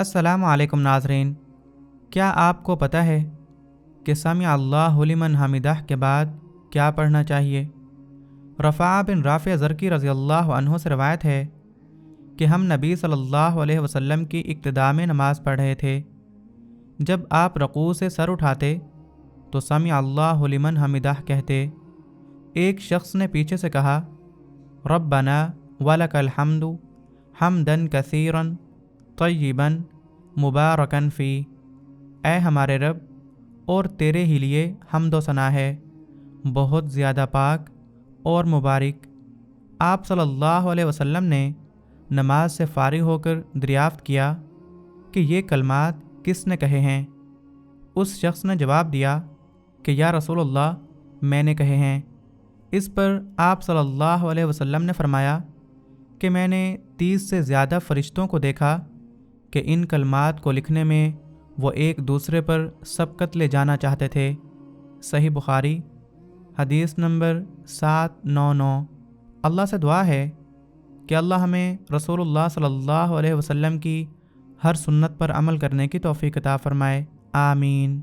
السلام علیکم ناظرین، کیا آپ کو پتہ ہے کہ سمع اللہ لمن حمدہ کے بعد کیا پڑھنا چاہیے؟ رفاع بن رافع زرقی رضی اللہ عنہ سے روایت ہے کہ ہم نبی صلی اللہ علیہ وسلم کی ابتدا میں نماز پڑھ رہے تھے۔ جب آپ رکوع سے سر اٹھاتے تو سمع اللہ لمن حمدہ کہتے۔ ایک شخص نے پیچھے سے کہا، ربنا ولک الحمد حمدن کثیرا طیبا مبارکن فی، اے ہمارے رب، اور تیرے ہی لیے حمد و ثنا ہے، بہت زیادہ پاک اور مبارک۔ آپ صلی اللہ علیہ وسلم نے نماز سے فارغ ہو کر دریافت کیا کہ یہ کلمات کس نے کہے ہیں؟ اس شخص نے جواب دیا کہ یا رسول اللہ، میں نے کہے ہیں۔ اس پر آپ صلی اللہ علیہ وسلم نے فرمایا کہ میں نے 30 سے زیادہ فرشتوں کو دیکھا کہ ان کلمات کو لکھنے میں وہ ایک دوسرے پر سبقت لے جانا چاہتے تھے۔ صحیح بخاری حدیث نمبر 799۔ اللہ سے دعا ہے کہ اللہ ہمیں رسول اللہ صلی اللہ علیہ وسلم کی ہر سنت پر عمل کرنے کی توفیق عطا فرمائے، آمین۔